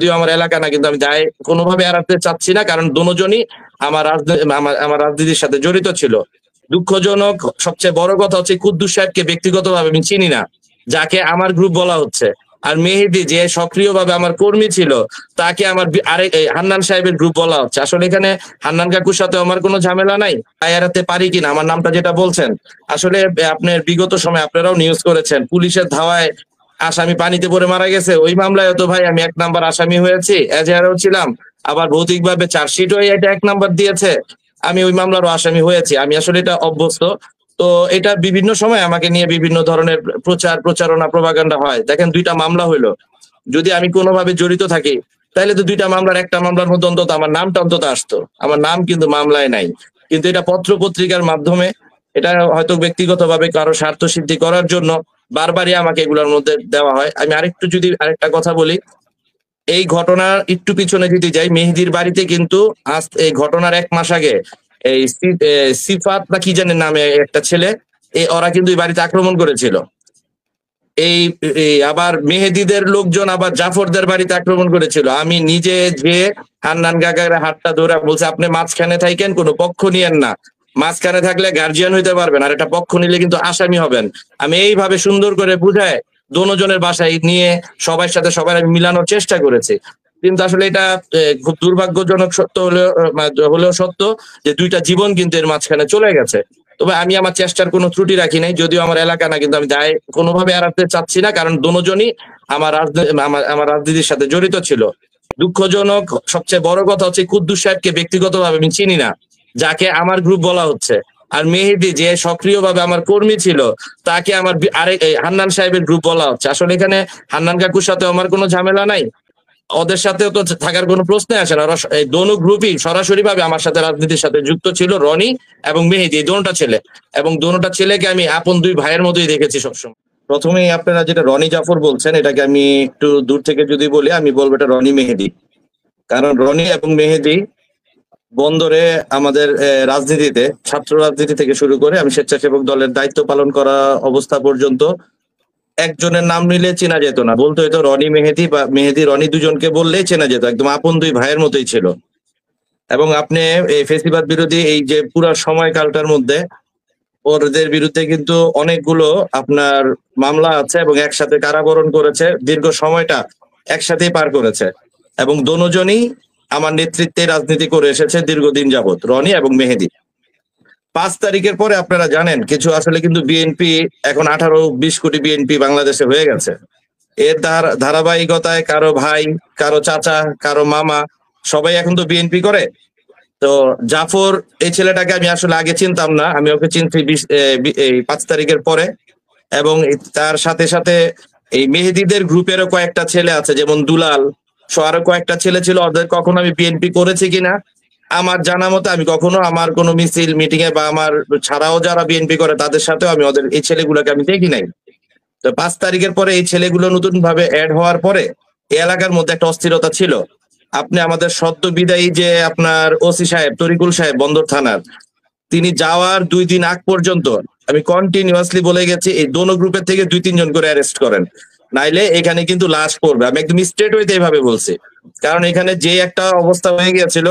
যদিও আমার এলাকা না, কিন্তু আমি দায় কোনোভাবে এড়াতে চাচ্ছি না, কারণ দোনোজনই আমার রাজনীতির সাথে জড়িত ছিল। দুঃখজনক সবচেয়ে বড় কথা হচ্ছে কুদ্দুস সাহেবকে ব্যক্তিগতভাবে আমি চিনি না, যাকে আমার গ্রুপ বলা হচ্ছে। আর মেহেদী যে সক্রিয়ভাবে আমার কর্মী ছিল, তাকে আমার আরেক হান্নান সাহেবের গ্রুপ বলা হচ্ছে। আসলে এখানে হান্নান কাকুর সাথে আমার কোনো ঝামেলা নাই, দায় এড়াতে পারি কিনা আমার নামটা যেটা বলছেন। আসলে আপনার বিগত সময় আপনারাও নিউজ করেছেন, পুলিশের ধাওয়ায় আসামি পানিতে পড়ে মারা গেছে। ওই মামলায় তো ভাই আমি 1 নাম্বার আসামি হয়েছি, এজাহারও ছিলাম। আবার ভৌতিকভাবে চার্জশিটও এটা 1 নাম্বার দিয়েছে। আমি ওই মামলারও আসামি হয়েছি। আমি আসলে এটা অভ্যস্ত। তো এটা বিভিন্ন সময় আমাকে নিয়ে বিভিন্ন ধরনের প্রচারণা, প্রপাগান্ডা হয়। দেখেন 2টা মামলা হইলো। যদি আমি কোনোভাবে জড়িত থাকি, তাহলে তো 2টা মামলার 1টা মামলার মধ্যে অন্তত আমার নামটা অন্তত আসতো। আমার নাম কিন্তু মামলায় নাই। কিন্তু এটা পত্র পত্রিকার মাধ্যমে, এটা হয়তো ব্যক্তিগতভাবে কারো স্বার্থ সিদ্ধি করার জন্য বারবারই আমাকে এগুলোর মধ্যে দেওয়া হয়। আমি আরেকটা কথা বলি, এই ঘটনার একটু পিছনে যদি যাই, মেহেদীর বাড়িতে কিন্তু আজ এই ঘটনার 1 মাস আগে এই সিফাত না কি জানি নামে একটা ছেলে, ওরা কিন্তু এই বাড়িতে আক্রমণ করেছিল। এই আবার মেহেদীদের লোকজন আবার জাফরদের বাড়িতে আক্রমণ করেছিল। আমি নিজে যে হান্নান কাকার হাতটা ধরে বলছে, আপনি মাঝখানে থাকেন, কোনো পক্ষ নিয়েন না। মাঝখানে থাকলে গার্জিয়ান হইতে পারবেন, আর একটা পক্ষ নিলে কিন্তু আসামি হবেন। আমি এইভাবে সুন্দর করে বুঝায় দোনোজনের বাসায় নিয়ে সবার সাথে সবাই আমি মিলানোর চেষ্টা করেছি। কিন্তু আসলে এটা খুব দুর্ভাগ্যজনক সত্য হলেও সত্য যে 2টা জীবন কিন্তু এর মাঝখানে চলে গেছে। তবে আমি আমার চেষ্টার কোনো ত্রুটি রাখি নাই, যদিও আমার এলাকা না, কিন্তু আমি দায় কোনোভাবে এড়াতে চাচ্ছি না, কারণ দোনোজনই আমার রাজনীতির সাথে জড়িত ছিল। দুঃখজনক সবচেয়ে বড় কথা হচ্ছে কুদ্দুস সাহেবকে ব্যক্তিগতভাবে আমি চিনি না, যাকে আমার গ্রুপ বলা হচ্ছে। আর মেহেদী যে সক্রিয়ভাবে আমার কর্মী ছিল, তাকে আমার আরেক হান্নান সাহেবের গ্রুপ বলা হচ্ছে। আসলে এখানে হান্নান কাকুর সাথে আমার কোনো ঝামেলা নাই, ওদের সাথেও তো থাকার কোনো প্রশ্নই আসে না। ওরা এই দোনো গ্রুপই সরাসরি ভাবে আমার সাথে রাজনীতির সাথে যুক্ত ছিল, রনি এবং মেহেদী, এই দোনোটা ছেলে। এবং দোনোটা ছেলেকে আমি আপন 2 ভাইয়ের মতোই দেখেছি সবসময়। প্রথমেই আপনারা যেটা রনি জাফর বলছেন, এটাকে আমি একটু দূর থেকে যদি বলি, আমি বলবো এটা রনি মেহেদী। কারণ রনি এবং মেহেদী বন্দরে আমাদের রাজনীতিতে, ছাত্র রাজনীতি থেকে শুরু করে আমি স্বেচ্ছাসেবক দলের দায়িত্ব পালন করা অবস্থা পর্যন্ত একজনের নাম নিলে চেনা যেত না, বলতো হয়তো রনি মেহেদী বা মেহেদী রনি, দুজনকে বললেই চেনা যেত, একদম আপন 2 ভাইয়ের মতোই ছিল। এবং আপনি এই ফেসিবাদ বিরোধী এই যে পুরো সময়কালটার মধ্যে ওদের বিরুদ্ধে কিন্তু অনেকগুলো আপনার মামলা আছে, এবং একসাথে কারাবরণ করেছে, দীর্ঘ সময়টা একসাথেই পার করেছে। এবং দোনোজনই আমার নেতৃত্বে রাজনীতি করে এসেছে দীর্ঘদিন যাবৎ, রনি এবং মেহেদী। 5 তারিখের পরে আপনারা জানেন কিছু আসলে কিন্তু বিএনপি এখন 18-20 কোটি বিএনপি বাংলাদেশে হয়ে গেছে। এর ধারাবাহিকতায় কারো ভাই, কারো চাচা, কারো মামা, সবাই এখন তো বিএনপি করে। তো জাফর এই ছেলেটাকে আমি আসলে আগে চিনতাম না, আমি ওকে চিনছি এই 5 তারিখের পরে। এবং তার সাথে সাথে এই মেহেদীদের গ্রুপেরও কয়েকটা ছেলে আছে, যেমন দুলাল সহ আরো কয়েকটা ছেলে ছিল। ওদের কখনো আমি বিএনপি করেছি কিনা আমার জানা মতো আমি কখনো আমার কোনো মিছিল মিটিং এ বা আমার ছাড়াও যারা বিএনপি করে তাদের সাথেও আমি ওদের এই ছেলেগুলোকে আমি দেখি নাই। তো 5 তারিখের পরে এই ছেলেগুলো নতুন ভাবে অ্যাড হওয়ার পরে এই এলাকার মধ্যে একটা অস্থিরতা ছিল। আপনি আমাদের সদ্য বিদায়ী যে আপনার ওসি সাহেব তরিকুল সাহেব বন্দর থানার, তিনি যাওয়ার 2 দিন আগ পর্যন্ত আমি কন্টিনিউয়াসলি বলে গেছি এই দোনো গ্রুপের থেকে 2-3 জন করে অ্যারেস্ট করেন, নাইলে এখানে কিন্তু লাশ পড়বে। আমি একদম স্ট্রেট হইতে এইভাবে বলছি, কারণ এখানে যে একটা অবস্থা হয়ে গিয়েছিল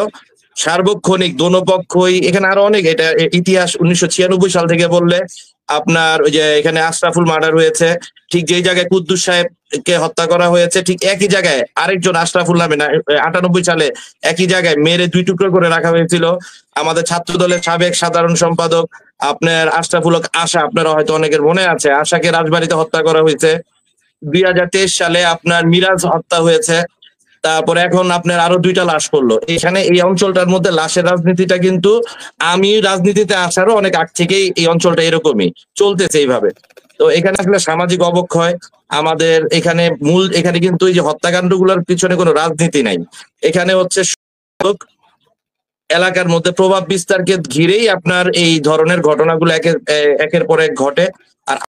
সার্বক্ষণিক দোনো পক্ষই, এখানে আরো অনেক, এটা ইতিহাস 1996 সাল থেকে বললে আপনার ওই যে এখানে আশরাফুল মার্ডার হয়েছে, ঠিক যেই জায়গায় কুদ্দুস সাহেবকে হত্যা করা হয়েছে, ঠিক একই জায়গায় আরেকজন আশরাফুল নামে 98 সালে একই জায়গায় মেরে 2 টুকরো করে রাখা হয়েছিল। আমাদের ছাত্র দলের সাবেক সাধারণ সম্পাদক আপনার আশরাফুল আশা, আপনারা হয়তো অনেকের মনে আছে, আশাকে রাজবাড়িতে হত্যা করা হয়েছে। 2023 সালে আপনার মিরাজ হত্যা হয়েছে। তারপরে এখন আপনার আরো 2টা লাশ পড়লো এখানে। এই অঞ্চলটার মধ্যে লাশের রাজনীতিটা কিন্তু আমি রাজনীতিতে আসারও অনেক আগ থেকেই এই অঞ্চলটা এরকমই চলতেছে এইভাবে। তো এখানে আসলে সামাজিক অবক্ষয় আমাদের এখানে এখানে কিন্তু এই যে হত্যাকাণ্ডগুলোর পিছনে কোনো রাজনীতি নাই, এখানে হচ্ছে এলাকার মধ্যে প্রভাব বিস্তারকে ঘিরেই আপনার এই ধরনের ঘটনাগুলো একের পর এক ঘটে।